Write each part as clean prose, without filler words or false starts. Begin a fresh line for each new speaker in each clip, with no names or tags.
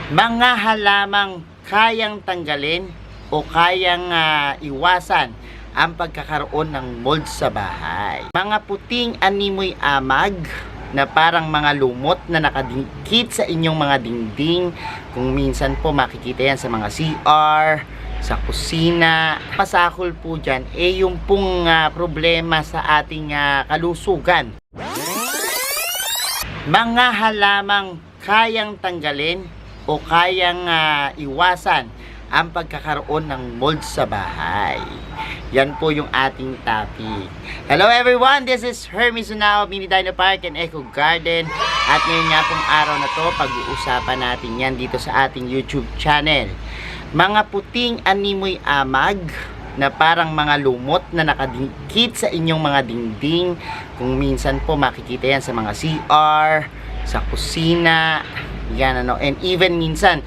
Mga halamang kayang tanggalin o kayang iwasan ang pagkakaroon ng mold sa bahay. Mga puting animoy amag na parang mga lumot na nakadikit sa inyong mga dingding. Kung minsan po makikita yan sa mga CR, sa kusina. Pasakol po dyan yung pong problema sa ating kalusugan. Mga halamang kayang tanggalin o kayang iwasan ang pagkakaroon ng mold sa bahay. Yan po yung ating topic. Hello everyone, this is Hermes Unao, Mini Dino Park and Eco Garden. At ngayon nga pong araw na to, pag-uusapan natin yan dito sa ating YouTube channel. Mga puting animoy amag na parang mga lumot na nakadikit sa inyong mga dingding. Kung minsan po makikita yan sa mga CR, sa kusina, yan and even minsan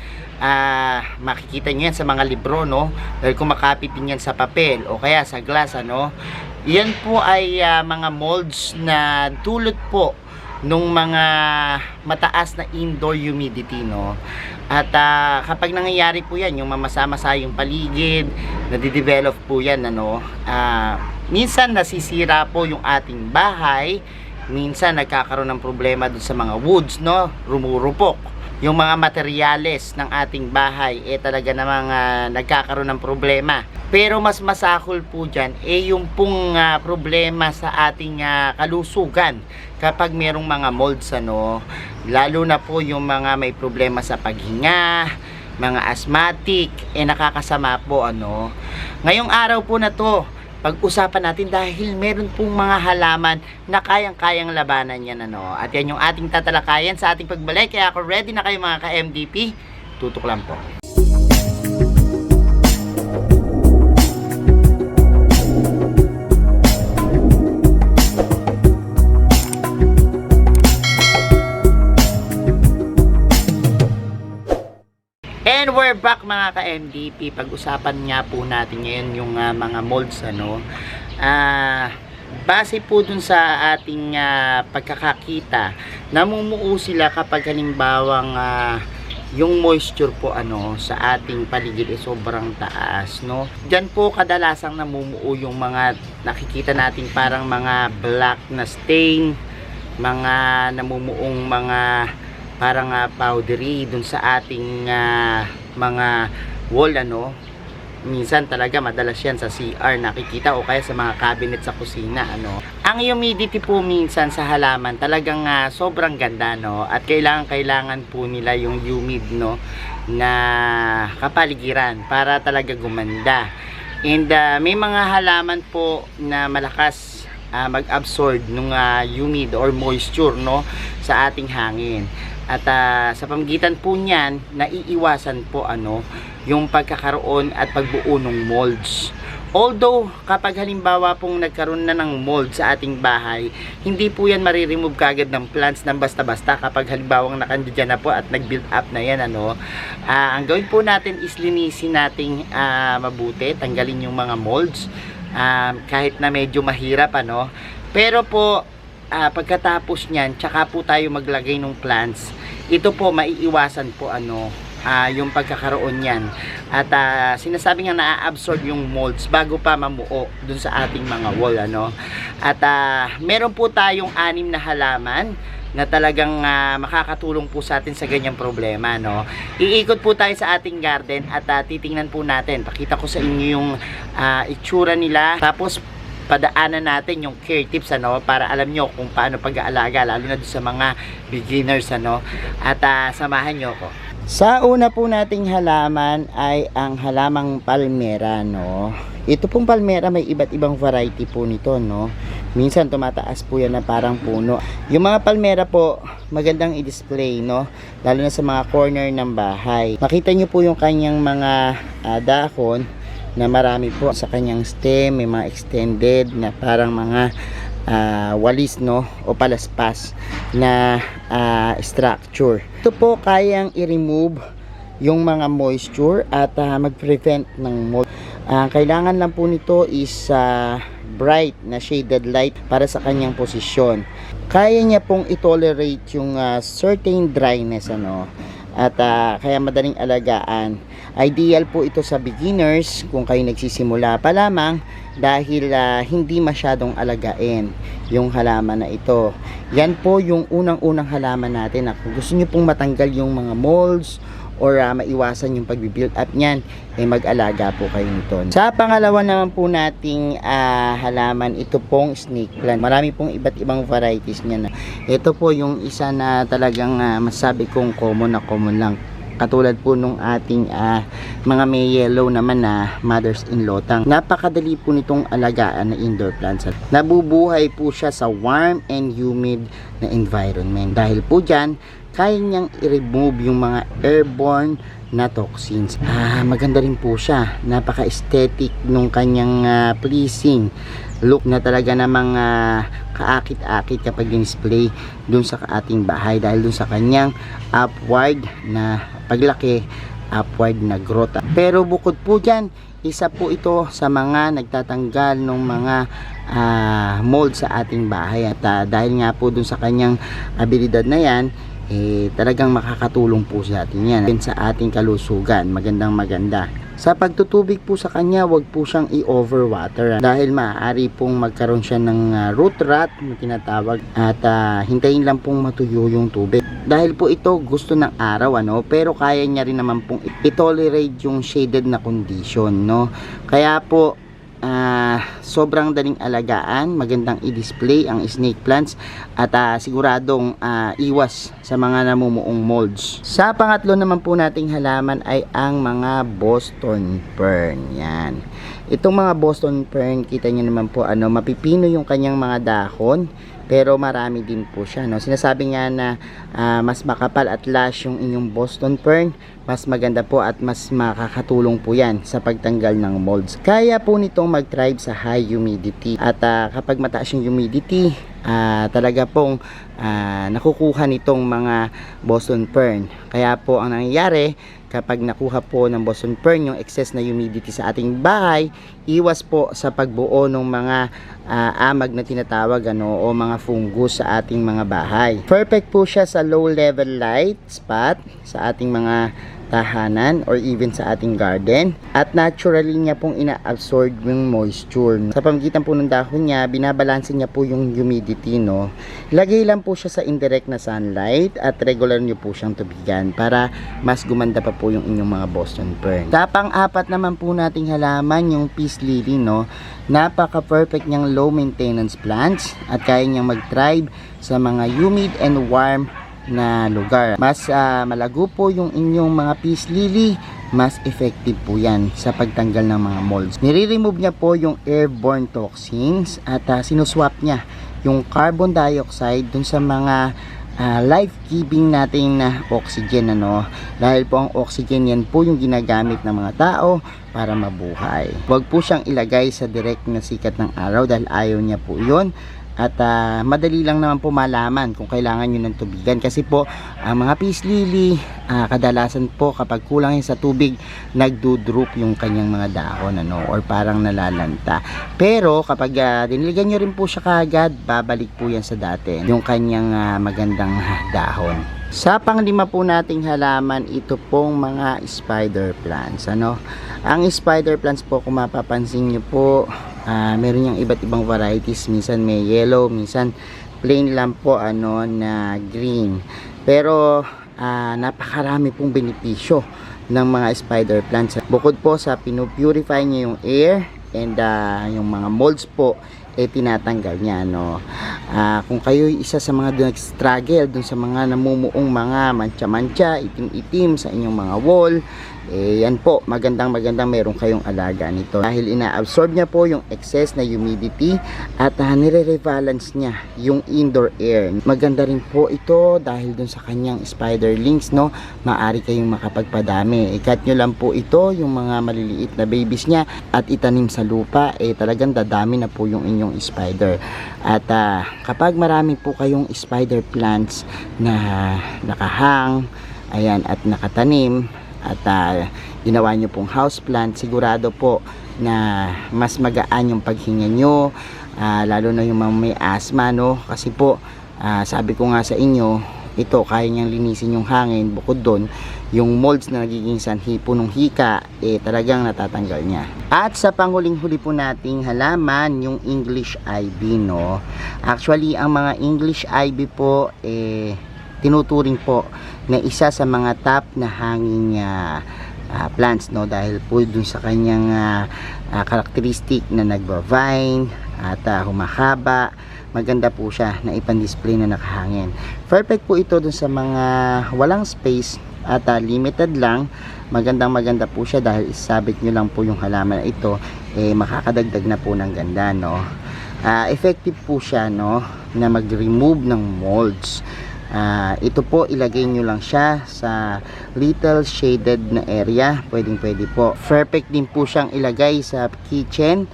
makikita nyo yan sa mga libro, dahil kumakapit din yan sa papel o kaya sa glass, yan po ay mga molds na dulot po nung mga mataas na indoor humidity, at kapag nangyayari po yan, yung mamasa-masa yung paligid, nadidevelop po yan, minsan nasisira po yung ating bahay, minsan nagkakaroon ng problema dun sa mga woods, rumurupok yung mga materyales ng ating bahay, talaga namang nagkakaroon ng problema. Pero mas masakol po dyan yung pong problema sa ating kalusugan kapag merong mga molds, lalo na po yung mga may problema sa paghinga, mga asthmatic, nakakasama po, ngayong araw po na to, pag-usapan natin dahil meron pong mga halaman na kayang-kayang labanan yan, at yan yung ating tatalakayan sa ating pagbalik. Kaya ako ready na kayo mga ka-MDP, tutok lang po. And we're back mga ka-MDP. Pag-usapan nga po natin ngayon yung mga molds, base po dun sa ating pagkakakita, namumuo sila kapag halimbawang yung moisture po sa ating paligid sobrang taas, Diyan po kadalasang namumuo yung mga nakikita natin parang mga black na stain, mga namumuong mga parang powdery dun sa ating mga wall, minsan talaga madalas yan sa CR nakikita o kaya sa mga cabinet sa kusina, Ang humidity po minsan sa halaman talagang sobrang ganda, at kailangan po nila yung humid, na kapaligiran para talaga gumanda. And may mga halaman po na malakas mag-absorb ng humid or moisture, sa ating hangin. At sa pamamagitan po niyan, naiiwasan po yung pagkakaroon at pagbuo ng molds. Although, kapag halimbawa pong nagkaroon na ng mold sa ating bahay, hindi po yan mariremove kagad ng plants ng basta-basta kapag halimbawang nakandyan na po at nag-build up na yan, ang gawin po natin is linisin nating mabuti, tanggalin yung mga molds, kahit na medyo mahirap, pero po, pagkatapos nyan, tsaka po tayo maglagay ng plants. Ito po maiiwasan po yung pagkakaroon yan. At sinasabi nga na-absorb yung molds bago pa mamuo dun sa ating mga wall, At meron po tayong 6 na halaman na talagang makakatulong po sa atin sa ganyang problema, Iikot po tayo sa ating garden at titingnan po natin. Pakita ko sa inyo yung itsura nila. Tapos padaanan natin yung care tips, para alam nyo kung paano pag-aalaga, lalo na sa mga beginners, at samahan nyo ko. Sa una po nating halaman ay ang halamang palmera, Ito pong palmera may iba't ibang variety po nito, Minsan tumataas po yan na parang puno. Yung mga palmera po magandang i-display, lalo na sa mga corner ng bahay. Makita nyo po yung kanyang mga dahon na marami po sa kanyang stem, may mga extended na parang mga walis, o palaspas na structure. Ito po kayang i-remove yung mga moisture at mag-prevent ng mold. Kailangan lang po nito is bright na shaded light para sa kanyang posisyon. Kaya niya pong i-tolerate yung certain dryness, at kaya madaling alagaan. Ideal po ito sa beginners kung kayo nagsisimula pa lamang dahil hindi masyadong alagain yung halaman na ito. Yan po yung unang-unang halaman natin na kung gusto nyo pong matanggal yung mga molds or maiwasan yung pagbibuild up niyan, mag-alaga po kayo nito. Sa pangalawa naman po nating halaman, ito pong snake plant. Marami pong iba't ibang varieties niya. Ito po yung isa na talagang masabi kong common lang. Katulad po nung ating mga may yellow naman na mothers-in-law. Napakadali po nitong alagaan na indoor plants. Nabubuhay po siya sa warm and humid na environment. Dahil po dyan, kaya niyang i-remove yung mga airborne na toxins. Maganda rin po siya. Napaka-aesthetic nung kanyang pleasing look na talaga namang kaakit-akit kapag display dun sa ating bahay dahil dun sa kanyang upward na paglaki, upward na growth. Pero bukod po dyan, isa po ito sa mga nagtatanggal ng mga mold sa ating bahay. At dahil nga po dun sa kanyang abilidad na yan, talagang makakatulong po sa atin yan sa ating kalusugan. Maganda. Sa pagtutubig po sa kanya, wag po siyang i-overwater dahil maaari pong magkaroon siya ng root rot na tinatawag at hintayin lang pong matuyo yung tubig. Dahil po ito gusto ng araw pero kaya niya rin naman pong i-tolerate yung shaded na condition Kaya po sobrang daling alagaan, magandang i-display ang snake plants at siguradong iwas sa mga namumuong molds. Sa pangatlo naman po nating halaman ay ang mga Boston fern. Yan. Itong mga Boston fern, kita nyo naman po mapipino yung kanyang mga dahon. Pero marami din po siya. Sinasabi nga na mas makapal at lush yung inyong Boston fern, mas maganda po at mas makakatulong po yan sa pagtanggal ng molds. Kaya po nitong mag-thrive sa high humidity. At kapag mataas yung humidity, talaga pong nakukuha nitong mga Boston fern. Kaya po ang nangyayari, kapag nakuha po ng Boston fern yung excess na humidity sa ating bahay, iwas po sa pagbuo ng mga amag na tinatawag o mga fungus sa ating mga bahay. Perfect po siya sa low level light spot sa ating mga tahanan or even sa ating garden at naturally niya pong ina-absorb yung moisture. Sa pamagitan po ng dahon niya, binabalanse niya po yung humidity Lagay lang po siya sa indirect na sunlight at regular niyo po siyang tubigan para mas gumanda pa po yung inyong mga Boston fern. Sa pang-apat naman po nating halaman yung peace lily Napaka-perfect niyang low maintenance plants at kaya niyang mag-thrive sa mga humid and warm na lugar. Mas malago po yung inyong mga peace lily, mas effective po yan sa pagtanggal ng mga molds. Nire-remove niya po yung airborne toxins at sinuswap niya yung carbon dioxide dun sa mga life-giving nating na oxygen dahil po ang oxygen yan po yung ginagamit ng mga tao para mabuhay. Huwag po siyang ilagay sa direct na sikat ng araw dahil ayaw niya po yun. At madali lang naman po malaman kung kailangan nyo ng tubigan kasi po ang mga peace lily kadalasan po kapag kulang yan sa tubig nagdo-droop yung kanyang mga dahon or parang nalalanta. Pero kapag diniligan nyo rin po siya kaagad, babalik po yan sa dati yung kanyang magandang dahon. Sa panglima po nating halaman, ito pong mga spider plants. Ang spider plants po, kung mapapansin nyo po, meron yung iba't ibang varieties. Minsan may yellow, minsan plain lang po na green. Pero napakarami pong benepisyo ng mga spider plants. Bukod po sa pinupurify niya yung air and yung mga molds po tinatanggal niya kung kayo isa sa mga nag-struggle dun sa mga namumuong mga mancha-mancha, itim-itim sa inyong mga wall, yan po, magandang meron kayong alaga nito dahil ina-absorb niya po yung excess na humidity at nire-rebalance niya yung indoor air. Maganda rin po ito dahil dun sa kanyang spiderlings maaari kayong makapagpadami. Ikat nyo lang po ito yung mga maliliit na babies niya at itanim sa lupa, talagang dadami na po yung inyong spider. At kapag marami po kayong spider plants na nakahang at nakatanim at ginawa nyo pong house plant, sigurado po na mas magaan yung paghinga nyo, lalo na yung mga may asthma kasi po sabi ko nga sa inyo, ito kaya niyang linisin yung hangin. Bukod doon, yung molds na nagiging sanhi po nung hika, talagang natatanggal niya. At sa panghuling-huli po nating halaman, yung English ivy, no? Actually, ang mga English ivy po, tinuturing po na isa sa mga top na hanging plants, no? Dahil po dun sa kanyang karakteristik na nagva-vine at humahaba. Maganda po siya na ipan-display na nakahangin. Perfect po ito dun sa mga walang space at limited lang. Maganda po siya dahil isabit nyo lang po yung halaman na ito, makakadagdag na po ng ganda, no? Effective po siya, no, na mag-remove ng molds. Ito po, ilagay nyo lang siya sa little shaded na area. Pwede po. Perfect din po siyang ilagay sa kitchen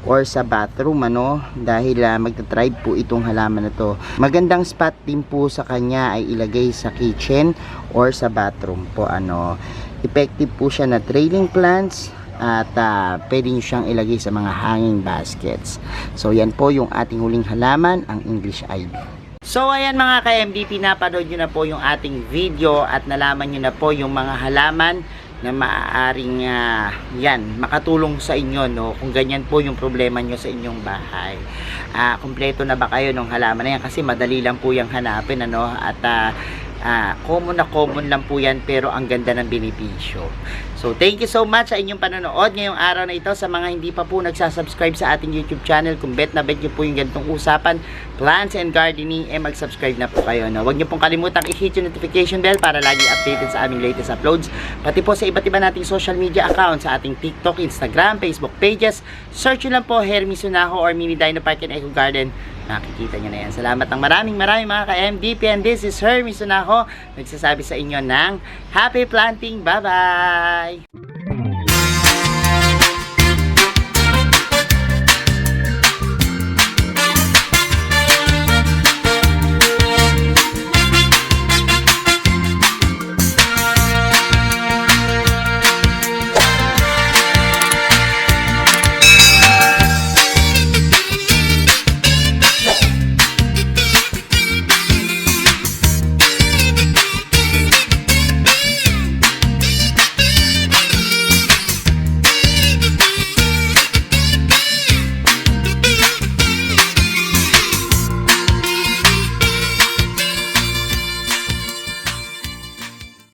or sa bathroom, ano, dahil magta-thrive po itong halaman na to. Magandang spot din po sa kanya ay ilagay sa kitchen or sa bathroom po, ano. Effective po siya na trailing plants at pwede nyo siyang ilagay sa mga hanging baskets. So yan po yung ating huling halaman, ang English ivy. So ayan mga ka-MDP, napanood nyo na po yung ating video at nalaman nyo na po yung mga halaman na maaaring makatulong sa inyo, no, kung ganyan po yung problema nyo sa inyong bahay. Kompleto na ba kayo ng halaman na yan? Kasi madali lang po yung hanapin, ano, at common lang po yan, pero ang ganda ng benepisyo. So thank you so much sa inyong panonood ngayong araw na ito. Sa mga hindi pa po nagsasubscribe sa ating YouTube channel, kung bet na bet nyo po yung ganitong usapan, plants and gardening, mag-subscribe na po kayo, no? Huwag nyo pong kalimutang i-hit yung notification bell para lagi updated sa aming latest uploads, pati po sa iba't iba nating social media accounts, sa ating TikTok, Instagram, Facebook pages. Search nyo lang po Hermy Sunaho or Mini Dino Park and Eco Garden. Nakikita nyo na yan. Salamat ng maraming mga ka-MDP, and this is Hermy Sunaho, nagsasabi sa inyo ng happy planting. Bye bye!